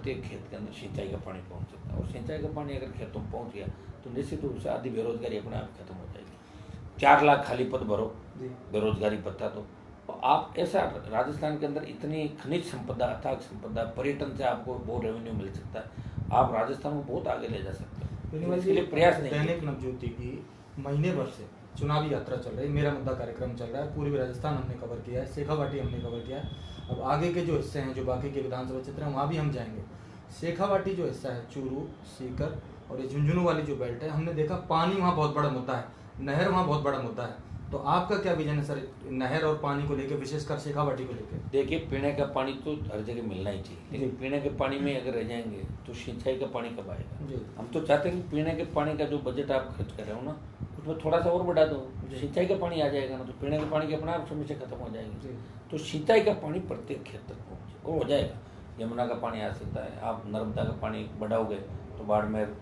प्रत्येक खेत के अंदर सिंचाई का पानी पहुंच सकता है। और सिंचाई का पानी अगर खेतों में पहुंच गया तो निश्चित रूप से आधी बेरोजगारी अपने आप खत्म हो जाएगी। 4 लाख खाली पद भरो, बेरोजगारी भत्ता दो। तो आप ऐसा राजस्थान के अंदर इतनी खनिज संपदा, अथाक संपदा, पर्यटन से आपको बहुत रेवेन्यू मिल सकता है, आप राजस्थान को बहुत आगे ले जा सकते हैं। इसके लिए प्रयास नहीं। दैनिक नवज्योति की महीने भर से चुनावी यात्रा चल रही है, मेरा मुद्दा कार्यक्रम चल रहा है, पूर्वी राजस्थान हमने कवर किया है, शेखावाटी हमने कवर किया है। अब आगे के जो हिस्से हैं, जो बाकी के विधानसभा क्षेत्र हैं, वहाँ भी हम जाएंगे। शेखावाटी जो हिस्सा है, चूरू, सीकर और ये झुंझुनू वाली जो बेल्ट है, हमने देखा पानी वहाँ बहुत बड़ा मुद्दा है, नहर वहाँ बहुत बड़ा मुद्दा है। तो आपका क्या विजन है सर नहर और पानी को लेकर, विशेषकर शेखावाटी को लेकर? देखिए, पीने का पानी तो हर जगह मिलना ही चाहिए, लेकिन पीने के पानी में अगर रह जाएंगे तो सिंचाई का पानी कब आएगा? हम तो चाहते हैं कि पीने के पानी का जो बजट आप खर्च कर रहे हो ना, उसमें थोड़ा सा और बढ़ा दो, सिंचाई का पानी आ जाएगा ना, तो पीने के पानी की अपना आप समस्या खत्म हो जाएगी। तो सिंचाई का पानी प्रत्येक खेत तक पहुँचे और हो जाएगा। यमुना का पानी आ सकता है, आप नर्मदा का पानी बढ़ाओगे तो बाड़मेर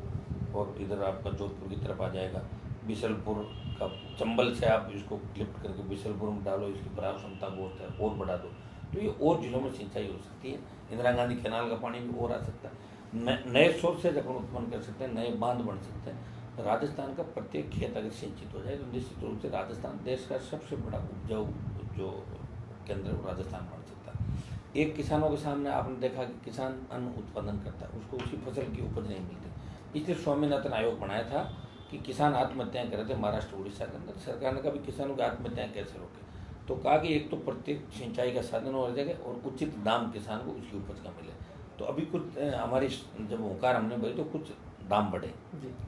और इधर आपका जोधपुर की तरफ आ जाएगा। बिशलपुर का चंबल से आप इसको लिफ्ट करके बिशलपुर में डालो, इसकी प्रभाव क्षमता बहुत है, और बढ़ा दो तो ये और जिलों में सिंचाई हो सकती है। इंदिरा गांधी कैनाल का पानी भी और आ सकता है, नए सोर्सेज अपन उत्पन्न कर सकते हैं, नए बांध बन सकते हैं। राजस्थान का प्रत्येक खेत अगर सिंचित हो जाए तो निश्चित रूप से राजस्थान देश का सबसे बड़ा उपजाऊ जो केंद्र है वो राजस्थान बन सकता है। एक किसानों के सामने आपने देखा कि किसान अन्न उत्पादन करता है, उसको उसी फसल की उपज नहीं मिलती। इसलिए स्वामीनाथन आयोग बनाया था कि किसान आत्महत्याएं कर रहे थे महाराष्ट्र उड़ीसा के अंदर। सरकार ने कहा भी किसानों की आत्महत्याएं कैसे रोके, तो कहा कि एक तो प्रत्येक सिंचाई का साधन हो जाएगा और उचित दाम किसान को उसकी उपज का मिले। तो अभी कुछ हमारी जब हुंकार हमने भरी तो कुछ दाम बढ़े,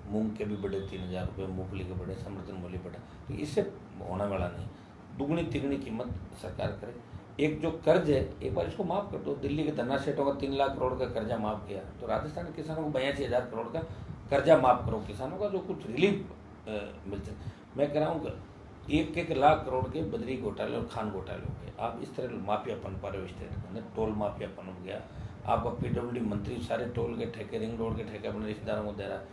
मूंग के भी बढ़े 3000 रुपये, मूंगफली के बढ़े, समर्थन मूल्य बढ़ा। तो इससे होने वाला नहीं, दुगनी तिगनी कीमत सरकार करे। एक जो कर्ज है एक बार इसको माफ़ कर दो। दिल्ली के धन्ना सेठों का 3 लाख करोड़ का कर्जा माफ़ किया, तो राजस्थान के किसानों को 82,000 करोड़ का कर्जा माफ़ करो किसानों का, जो कुछ रिलीफ मिल जाए। मैं कह रहा हूँ 1-1 लाख करोड़ के बजरी घोटाले और खान घोटाले हो गए। आप इस तरह माफियापन पा रहे हो स्टेट के अंदर, टोल माफियापन हो गया। आपका PWD मंत्री सारे टोल के ठेके, रिंग रोड के ठेके अपने रिश्तेदारों को दे रहा है।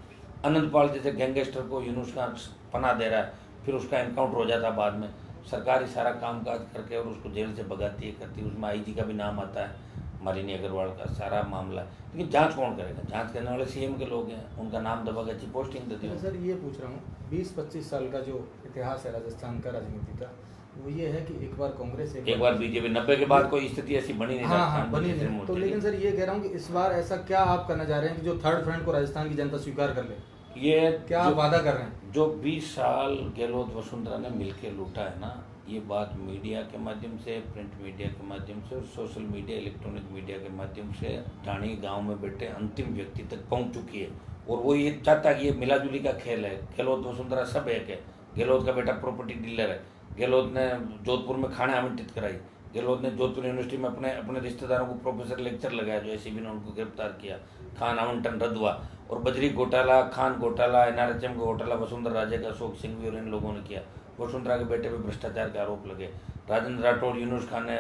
अनंतपाल जैसे गैंगस्टर को यूनुस का पना दे रहा है, फिर उसका एनकाउंटर हो जाता है बाद में। सरकार ही सारा कामकाज करके और उसको जेल से भगाती है, करती है। उसमें IG का भी नाम आता है, मालिनी अग्रवाल का सारा मामला है। लेकिन जांच कौन करेगा? जांच करने वाले CM के लोग हैं, उनका नाम दबा के अच्छी पोस्टिंग दे दी। सर ये पूछ रहा हूँ, 20-25 साल का जो इतिहास है राजस्थान का राजनीति का, वो ये है कि एक बार कांग्रेस, एक बार बीजेपी। 90 के बाद कोई स्थिति ऐसी बनी नहीं। हाँ, बनी नहीं। तो लेकिन सर ये कह रहा हूँ कि इस बार ऐसा क्या आप करना चाह रहे हैं कि जो थर्ड फ्रंट को राजस्थान की जनता स्वीकार कर ले? ये क्या आप वादा कर रहे हैं? जो 20 साल गहलोत वसुंधरा ने मिलकर लूटा है ना, ये बात मीडिया के माध्यम से, प्रिंट मीडिया के माध्यम से और सोशल मीडिया, इलेक्ट्रॉनिक मीडिया के माध्यम से ढाणी गांव में बैठे अंतिम व्यक्ति तक पहुंच चुकी है। और वो ये चाहता है कि ये मिलाजुली का खेल है, गहलोत वसुंधरा सब एक है। गहलोत का बेटा प्रॉपर्टी डीलर है, गहलोत ने जोधपुर में खाने आवंटित कराई, गहलोत ने जोधपुर यूनिवर्सिटी में अपने रिश्तेदारों को प्रोफेसर लेक्चर लगाया, जो SCB ने उनको गिरफ्तार किया, खान आवंटन रद्द हुआ। और बजरी घोटाला, खान घोटाला, NRHM का घोटाला वसुंधरा राजे का, अशोक सिंघवी और इन लोगों ने किया। वसुंधरा के बेटे पे भ्रष्टाचार के आरोप लगे। राजेंद्र राठौड़, यूनुस खान ने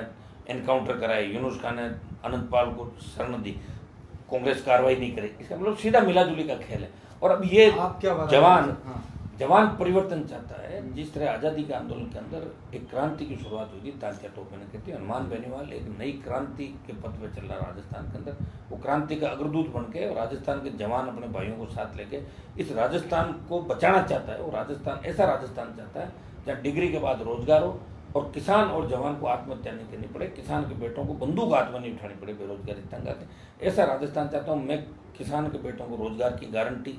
एनकाउंटर कराए, यूनुस खान ने अनंतपाल को शरण दी, कांग्रेस कार्रवाई नहीं करे। इसका मतलब सीधा मिलाजुली का खेल है। और अब ये जवान परिवर्तन चाहता है। जिस तरह आज़ादी के आंदोलन के अंदर एक क्रांति की शुरुआत हुई थी, तात्या टोपे ने कहती है, हनुमान बेनीवाल एक नई क्रांति के पथ पे चल रहा राजस्थान के अंदर। वो क्रांति का अग्रदूत बन के और राजस्थान के जवान अपने भाइयों को साथ लेके इस राजस्थान को बचाना चाहता है। और राजस्थान ऐसा राजस्थान चाहता है जहाँ डिग्री के बाद रोजगार हो और किसान और जवान को आत्महत्या नहीं करनी पड़े, किसान के बेटों को बंदूक हाथ में नहीं उठानी पड़े बेरोजगारी तंग आते। ऐसा राजस्थान चाहता हूँ मैं। किसान के बेटों को रोजगार की गारंटी,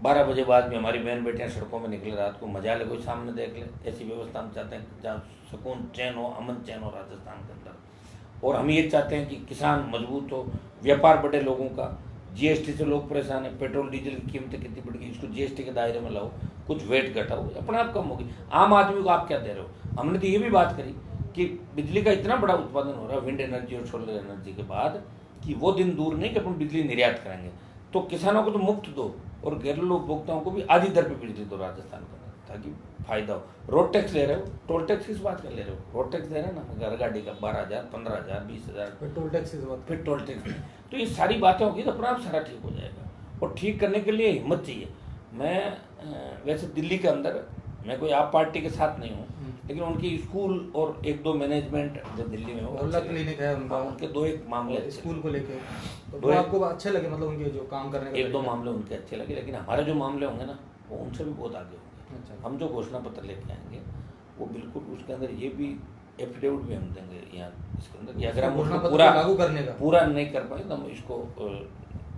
12 बजे बाद भी हमारी बहन बेटियां सड़कों में निकले, रात को मजा ले, कोई सामने देख ले, ऐसी व्यवस्था हम चाहते हैं जहाँ सुकून चैन हो, अमन चैन हो राजस्थान के अंदर। और हम ये चाहते हैं कि किसान मजबूत हो, व्यापार बढ़े लोगों का। GST से लोग परेशान है, पेट्रोल डीजल की कीमतें कितनी बढ़ गई, इसको GST के दायरे में लाओ, कुछ वेट घटाओ, अपने आप कम होगी। आम आदमी को आप क्या दे रहे हो? हमने तो ये भी बात करी कि बिजली का इतना बड़ा उत्पादन हो रहा है विंड एनर्जी और सोलर एनर्जी के बाद, कि वो दिन दूर नहीं कि अपन बिजली निर्यात करेंगे। तो किसानों को तो मुफ्त दो और घरेलू उपभोक्ताओं को भी आधी दर पे बिजली दो राजस्थान का, ताकि फायदा हो। रोड टैक्स ले रहे हो, टोल टैक्स किस बात का ले रहे हो? रोड टैक्स दे रहे हैं ना, घर गाड़ी का 12,000, 15,000, 20,000, फिर टोल टैक्स इस बात, फिर टोल टैक्स। तो ये सारी बातें होगी तो अपना आप सारा ठीक हो जाएगा। और ठीक करने के लिए हिम्मत चाहिए। मैं वैसे दिल्ली के अंदर मैं कोई आप पार्टी के साथ नहीं हूँ, लेकिन उनकी स्कूल और एक दो मैनेजमेंट जो दिल्ली में मोहल्ला क्लिनिक है उनका, उनके दो एक मामले स्कूल को लेके तो आपको अच्छे लगे, मतलब उनके जो काम करने का एक दो मामले उनके अच्छे लगे, लेकिन हमारे जो मामले होंगे ना वो उनसे भी बहुत आगे होंगे। अच्छा। हम जो घोषणा पत्र लेके आएंगे वो बिल्कुल उसके अंदर ये भी एफिडेविट भी हम देंगे यहाँ इसके अंदर कि अगर हम उसको पूरा लागू करने का पूरा नहीं कर पाए तो हम इसको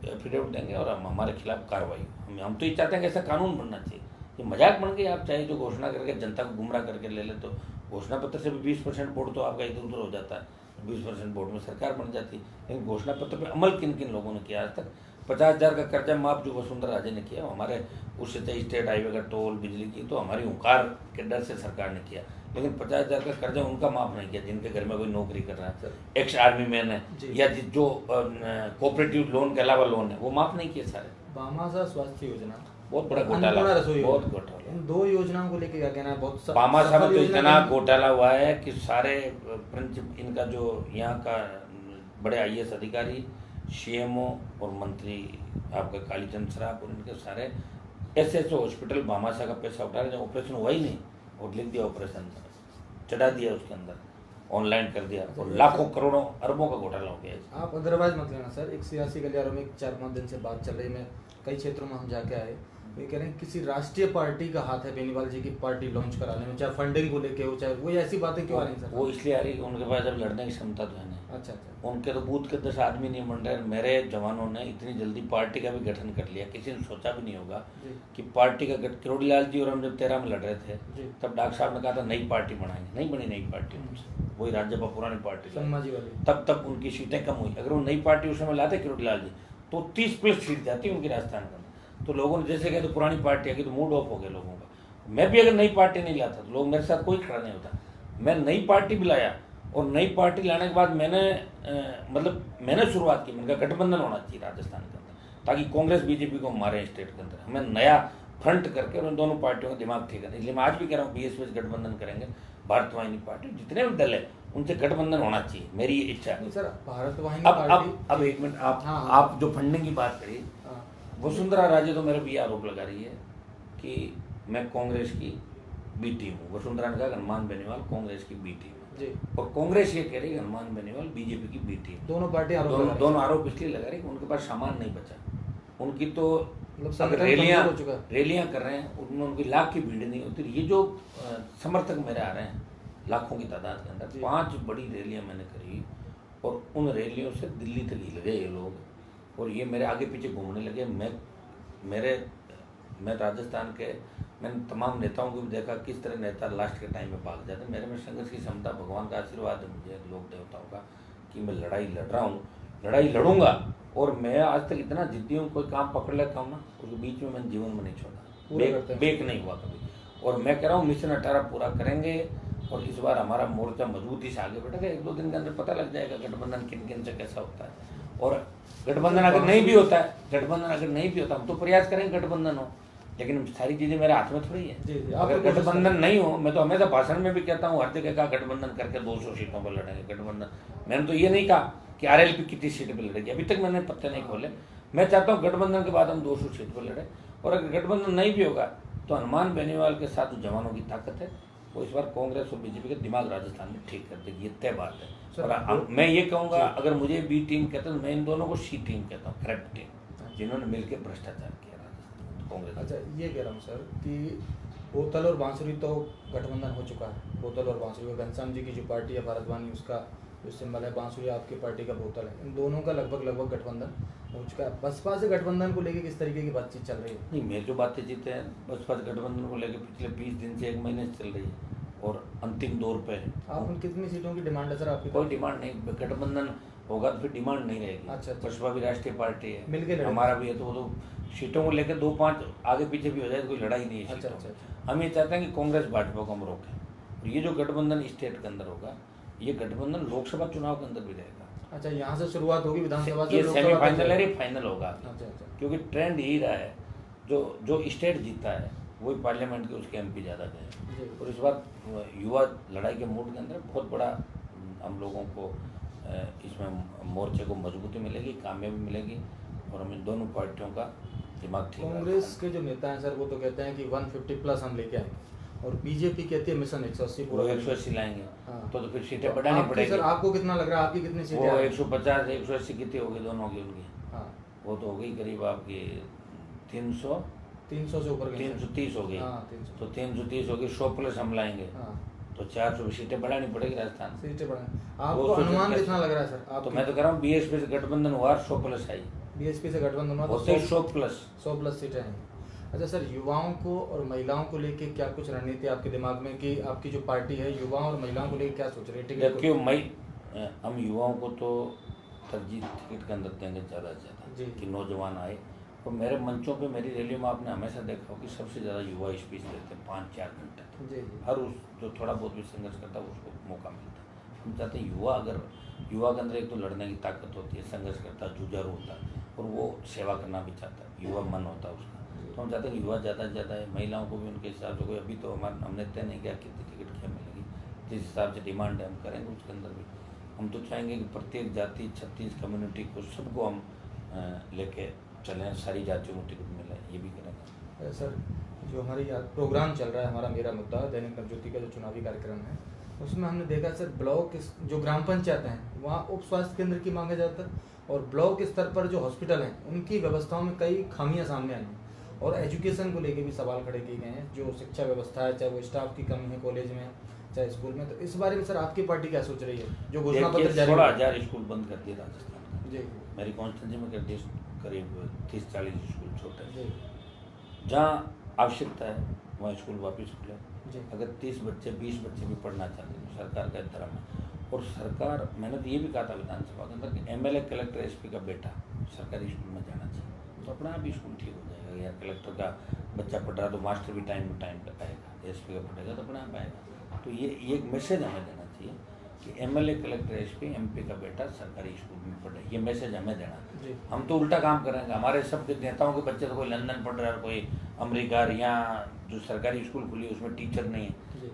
एफिडेविट देंगे और हम हमारे खिलाफ कार्रवाई। हम तो ये चाहते हैं कि ऐसा कानून बनना चाहिए। ये मजाक बन गई, आप चाहे जो घोषणा करके जनता को गुमराह करके ले ले, तो घोषणा पत्र से भी 20% वोट तो आपका इधर उधर हो जाता है, 20% वोट में सरकार बन जाती है। लेकिन घोषणा पत्र पे अमल किन किन लोगों ने किया आज तक? 50,000 का कर्जा माफ जो वसुंधरा राजे ने किया, हमारे उससे चाहे स्टेट हाईवे का टोल बिजली की तो हमारी हुंकार के डर से सरकार ने किया, लेकिन 50,000 का कर्जा उनका माफ नहीं किया जिनके घर में कोई नौकरी कर रहा है, एक्स आर्मी मैन है या जो कोऑपरेटिव लोन के अलावा लोन है वो माफ नहीं किए सारे। भामाशाह स्वास्थ्य योजना बहुत बड़ा घोटाला, बहुत घोटाला। इन दो योजनाओं को लेके क्या कहना है? बहुत भामाशाह में तो इतना घोटाला हुआ है कि सारे इनका जो यहाँ का बड़े IAS अधिकारी, CMO और मंत्री आपका कालीचंद सराफ और इनके सारे SHO हॉस्पिटल भामाशाह का पैसा उठा रहे, जब ऑपरेशन हुआ ही नहीं और लिख दिया ऑपरेशन, चढ़ा दिया उसके अंदर, ऑनलाइन कर दिया और लाखों करोड़ों अरबों का घोटाला हो गया। आप अदरवाइज मत लेना सर। एक सियासी गलियारों में 4-5 दिन से बात चल रही, मैं कई क्षेत्रों में हम जाके आए, ये कह रहे हैं किसी राष्ट्रीय पार्टी का हाथ है बेनीवाल जी की पार्टी लॉन्च कराने में, चाहे फंडिंग को लेके हो, चाहे वो ऐसी बातें क्यों आ रही सर? वो इसलिए आ रही है उनके पास अब लड़ने की क्षमता तो है नहीं। अच्छा। उनके तो बूथ के 10 आदमी नहीं बन रहे। मेरे जवानों ने इतनी जल्दी पार्टी का भी गठन कर लिया, किसी ने सोचा भी नहीं होगा कि पार्टी का गठन। किरोड़ीलाल जी और हम जब 13 में लड़ रहे थे तब डॉक्टर साहब ने कहा था नई पार्टी बनाएंगे, नहीं बनी नई पार्टी उनसे, वही राज्यसभा पुरानी पार्टी तब उनकी सीटें कम हुई। अगर वो नई पार्टी उस समय लाते किरोड़ीलाल जी तो 30+ सीट जाती उनकी राजस्थान के अंदर। तो लोगों ने जैसे कहते पुरानी पार्टी आ गई तो मूड ऑफ हो गया लोगों का। मैं भी अगर नई पार्टी नहीं लाता तो लोग मेरे साथ कोई खड़ा नहीं होता। मैं नई पार्टी भी लाया और नई पार्टी लाने के बाद मैंने शुरुआत की, मैंने कहा गठबंधन होना चाहिए राजस्थान के अंदर ताकि कांग्रेस BJP को मारे स्टेट के अंदर। हमें नया फ्रंट करके उन दोनों पार्टियों का दिमाग ठीक है। इसलिए मैं आज भी कह रहा हूँ BSP गठबंधन करेंगे। भारत वाहिनी पार्टी जितने भी दल है उनसे गठबंधन होना चाहिए, मेरी ये इच्छा है सर। भारत वाहिनी पार्टी अब एक मिनट, आप जो फंडिंग की बात करिए, वसुंधरा राजे तो मेरे भी आरोप लगा रही है कि मैं कांग्रेस की B टीम हूँ। वसुंधरा ने कहा हनुमान बेनीवाल कांग्रेस की B टीम है और कांग्रेस ये कह रही है हनुमान बेनीवाल BJP की B टीम। दोनों पार्टी दोनों आरोप इसलिए लगा रही कि उनके पास सामान नहीं बचा। उनकी तो रैलियां कर रहे हैं, उनमें उनकी लाख की भीड़ नहीं होती। ये जो समर्थक मेरे आ रहे हैं लाखों की तादाद के अंदर, 5 बड़ी रैलियां मैंने करी और उन रैलियों से दिल्ली तक हिल गए ये लोग और ये मेरे आगे पीछे घूमने लगे। मैं राजस्थान के मैंने तमाम नेताओं को भी देखा किस तरह नेता लास्ट के टाइम में भाग जाते। मेरे में संघर्ष की क्षमता, भगवान का आशीर्वाद है मुझे, लोक देवताओं का, कि मैं लड़ाई लड़ रहा हूँ, लड़ाई लड़ूंगा। और मैं आज तक इतना जिद्दी हूँ, कोई काम पकड़ लेता हूँ ना उसके बीच में मैंने जीवन में नहीं छोड़ा, बेक नहीं हुआ कभी। और मैं कह रहा हूँ मिशन 18 पूरा करेंगे और इस बार हमारा मोर्चा मजबूती से आगे बढ़ेगा। 1-2 दिन के अंदर पता लग जाएगा गठबंधन किन किन से कैसा होता है। और गठबंधन अगर नहीं भी होता हम तो प्रयास करेंगे गठबंधन हो, लेकिन सारी चीजें मेरे हाथ में थोड़ी है। अगर गठबंधन नहीं हो, मैं तो हमेशा भाषण में भी कहता हूँ, हर जगह का गठबंधन करके 200 सीटों पर लड़ेंगे गठबंधन। मैंने तो ये नहीं कहा कि RLP कितनी सीट पर लड़ेगी, अभी तक मैंने पत्ते नहीं खोले। मैं चाहता हूँ गठबंधन के बाद हम 200 सीट पर लड़े। और अगर गठबंधन नहीं भी होगा तो हनुमान बेनीवाल के साथ जो जवानों की ताकत है वो इस बार कांग्रेस और BJP के दिमाग राजस्थान में ठीक कर देगी, ये तय बात है। और मैं ये कहूँगा अगर मुझे B टीम कहते हैं तो मैं इन दोनों को C टीम कहता हूँ, करप्ट टीम, जिन्होंने मिलकर भ्रष्टाचार किया राजस्थान कांग्रेस। अच्छा, ये कह रहा हूँ सर कि बोतल और बांसुरी तो गठबंधन हो चुका है। बोतल और बांसुरी, घनश्याम जी की जो पार्टी है भारत वाहिनी, उसका जो सिंबल है बांसुरी, आपकी पार्टी का बोतल है, इन दोनों का लगभग गठबंधन हो चुका है। बसपा से गठबंधन को लेके किस तरीके की बातचीत चल रही है? नहीं, मेरी जो बातें जीते हैं बसपा से गठबंधन को लेकर पिछले 20 दिन से 1 महीने से चल रही है और अंतिम दौर पे है। आप कितनी सीटों की डिमांड है सर आपकी? कोई डिमांड नहीं, गठबंधन होगा तो फिर डिमांड नहीं रहेगी। अच्छा। बसपा भी राष्ट्रीय पार्टी है, मिलकर हमारा भी है, तो वो तो सीटों को लेकर 2-5 आगे पीछे भी हो जाए तो कोई लड़ाई नहीं है। अच्छा। हम ये चाहते हैं कि कांग्रेस भाजपा को हम रोकें और ये जो गठबंधन स्टेट के अंदर होगा, ये गठबंधन लोकसभा चुनाव के अंदर भी रहेगा। अच्छा, यहाँ से शुरुआत होगी विधानसभा से, ये सेमीफाइनल है, फाइनल होगा। अच्छा। क्योंकि ट्रेंड यही रहा है, जो स्टेट जीता है वही पार्लियामेंट के उसके MP ज़्यादा गए। और इस बार युवा लड़ाई के मूड के अंदर बहुत बड़ा हम लोगों को इसमें मोर्चे को मजबूती मिलेगी, कामयाबी मिलेगी और हम इन दोनों पार्टियों का दिमाग ठीक है। कांग्रेस के जो नेता हैं सर वो तो कहते हैं कि 150+ हम लेके आएंगे, और बीजेपी कहती है मिशन 180 वो 180 लाएंगे। हाँ। तो फिर सीटें बढ़ानी पड़ेगी। सर आपको कितना लग रहा है, आपकी कितनी सीटें? वो 150 180 कितनी होगी दोनों की उनकी? हाँ वो तो हो गई करीब आपकी 300 से ऊपर 330 हो गई। हाँ 300। तो 330 होगी, 100 प्लस हम लाएंगे। हाँ तो 400 सीटें बढ़ानी पड़ेगी राजस्थान। सीटें बढ़ानी। आपको अनुमान कितना लग रहा है सर? आप तो मैं तो कह रहा हूँ बीएसपी से गठबंधन हुआ 100 प्लस आई। बीएसपी से गठबंधन हुआ तो 100 प्लस 100+ सीटें हैं। अच्छा सर, युवाओं को और महिलाओं को लेके क्या कुछ रणनीति आपके दिमाग में कि आपकी जो पार्टी है युवाओं और महिलाओं को लेके क्या सोच रही है? देखिए हम युवाओं को तो तरजीह टिकट के अंदर देंगे ज़्यादा से ज़्यादा कि नौजवान आए। और मेरे मंचों पे मेरी रैलियों में आपने हमेशा देखा हो कि सबसे ज़्यादा युवा स्पीच देते हैं 5-4 घंटे तक। हर उस जो थोड़ा बहुत भी संघर्ष करता है उसको मौका मिलता है। हम चाहते हैं युवा के अंदर एक तो लड़ने की ताकत होती है, संघर्ष करता है, जुझारू होता है और वो सेवा करना भी चाहता है, युवा मन होता है उसका। तो हम चाहते हैं कि युवा ज़्यादा से ज़्यादा है। महिलाओं को भी उनके हिसाब से कोई अभी तो हमने तय नहीं किया कितनी टिकट क्या मिलेगी, जिस हिसाब से डिमांड है हम करेंगे उसके अंदर भी। हम तो चाहेंगे कि प्रत्येक जाति 36 कम्युनिटी को सबको हम लेके चलें, सारी जातियों को टिकट मिले, ये भी करेंगे। सर जो हमारी प्रोग्राम चल रहा है हमारा मेरा मुद्दा दैनिक नवज्योति का जो चुनावी कार्यक्रम है उसमें हमने देखा सर ब्लॉक जो ग्राम पंचायत हैं वहाँ उप स्वास्थ्य केंद्र की मांगे जाता है और ब्लॉक स्तर पर जो हॉस्पिटल हैं उनकी व्यवस्थाओं में कई खामियां सामने आई हैं और एजुकेशन को लेके भी सवाल खड़े किए गए हैं। जो शिक्षा व्यवस्था है, चाहे वो स्टाफ की कमी है कॉलेज में चाहे स्कूल में, तो इस बारे में सर आपकी पार्टी क्या सोच रही है? जो घोषणा पत्र जारी 16,000 स्कूल बंद कर दिए राजस्थान जी, मेरी कॉन्स्टिट्यूंसी में कर दिए करीब 30-40 स्कूल छोटे जी, जहाँ आवश्यकता है वहाँ स्कूल वापस खुले। जी, अगर 30 बच्चे 20 बच्चे भी पढ़ना चाहते हैं तो सरकार का धर्म है। और सरकार, मैंने तो ये भी कहा था विधानसभा के अंदर कि एमएलए कलेक्टर एसपी का बेटा सरकारी स्कूल में जाना चाहिए तो अपना भी स्कूल ठीक हो जाएगा। या कलेक्टर का बच्चा पढ़ रहा तो मास्टर भी टाइम टू टाइम पे आएगा, एसपी का पढ़ेगा तो अपना आप आएगा। तो ये एक मैसेज हमें देना चाहिए कि एमएलए कलेक्टर एसपी एमपी का बेटा सरकारी स्कूल में पढ़े, ये मैसेज हमें देना। हम तो उल्टा काम करेंगे, हमारे सबके नेताओं के बच्चे तो कोई लंदन पढ़ रहा है, कोई अमेरिका, यहाँ जो सरकारी स्कूल खुली है उसमें टीचर नहीं है,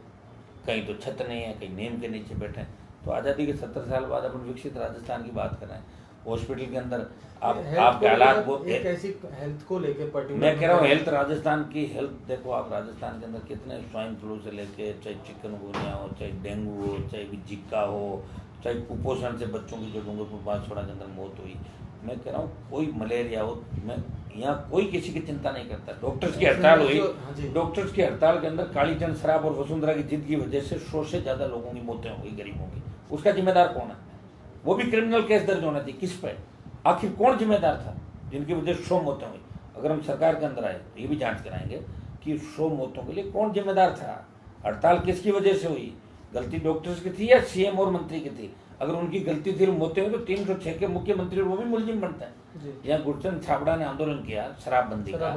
कहीं तो छत नहीं है, कहीं नीम के नीचे बैठे हैं। तो आज़ादी के 70 साल बाद अपन विकसित राजस्थान की बात कर रहे हैं। हॉस्पिटल के अंदर आपके हालात बहुत ऐसी हेल्थ को लेके पर्टिकुलर मैं कह रहा हूँ हेल्थ राजस्थान की हेल्थ देखो आप राजस्थान के अंदर कितने स्वाइन फ्लू से लेके चाहे चिकनगुनिया हो, चाहे डेंगू हो, चाहे जिक्का हो, चाहे कुपोषण से बच्चों की जो डूंगरपुर बांसवाड़ा के अंदर मौत हुई। मैं कह रहा हूँ कोई मलेरिया हो, मैं यहाँ कोई किसी की चिंता नहीं करता। डॉक्टर्स की हड़ताल हुई, डॉक्टर्स की हड़ताल के अंदर कालीचंद सराफ और वसुंधरा की जिद की वजह से 100 से ज़्यादा लोगों की मौतें हो गई गरीबों की। उसका जिम्मेदार कौन है? वो भी क्रिमिनल केस दर्ज होना चाहिए। किस पे? आखिर कौन जिम्मेदार था जिनकी वजह से 100 मौतें हुई? अगर हम सरकार के अंदर आए तो ये भी जांच कराएंगे कि 100 मौतों के लिए कौन जिम्मेदार था, हड़ताल किसकी वजह से हुई, गलती डॉक्टर्स की थी या सीएम और मंत्री की थी? अगर उनकी गलती थी मौतें हुई तो 306 के मुख्यमंत्री वो भी मुलजिम बनता है। यहाँ गुरचंद छाबड़ा ने आंदोलन किया शराबबंदी का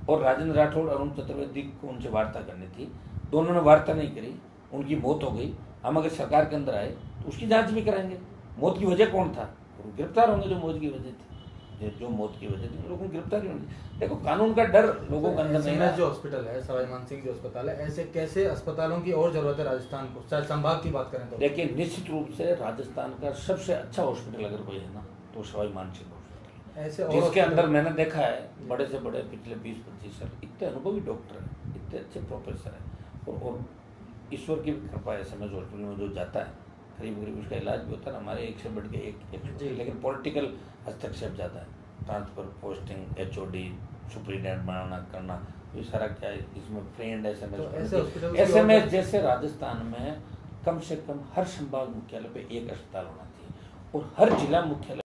और राजेंद्र राठौड़ अरुण चतुर्वेदी को उनसे वार्ता करनी थी, दोनों ने वार्ता नहीं करी, उनकी मौत हो गई। हम अगर सरकार के अंदर आए तो उसकी जांच भी कराएंगे। मौत की वजह कौन था, गिरफ्तार होंगे। जो मौत की वजह थी, जो मौत की वजह थी लोगों की गिरफ्तारी होंगी। देखो कानून का डर लोगों के अंदर नहीं है। जो हॉस्पिटल है सवाई मानसिंह जो अस्पताल है, ऐसे कैसे अस्पतालों की और जरूरत है राजस्थान को, चाहे संभाग की बात करें तो? देखिए निश्चित रूप से राजस्थान का सबसे अच्छा हॉस्पिटल अगर कोई है ना तो सवाई मानसिंह हॉस्पिटल, ऐसे जिसके अंदर मैंने देखा है बड़े से बड़े पिछले 20-25 साल इतने अनुभवी डॉक्टर हैं, इतने अच्छे प्रोफेसर हैं और ईश्वर की कृपा है। समय हॉस्पिटल में जो जाता है करीब उसका इलाज भी होता है। हमारे एक से बढ़ के एक लेकिन पॉलिटिकल हस्तक्षेप ज़्यादा है, ट्रांसफर पोस्टिंग, HOD, सुप्रीडेंट बनाना करना, ये सारा क्या है इसमें फ्रेंड SMS जैसे राजस्थान में कम से कम हर संभाग मुख्यालय पे एक अस्पताल होना चाहिए और हर जिला मुख्यालय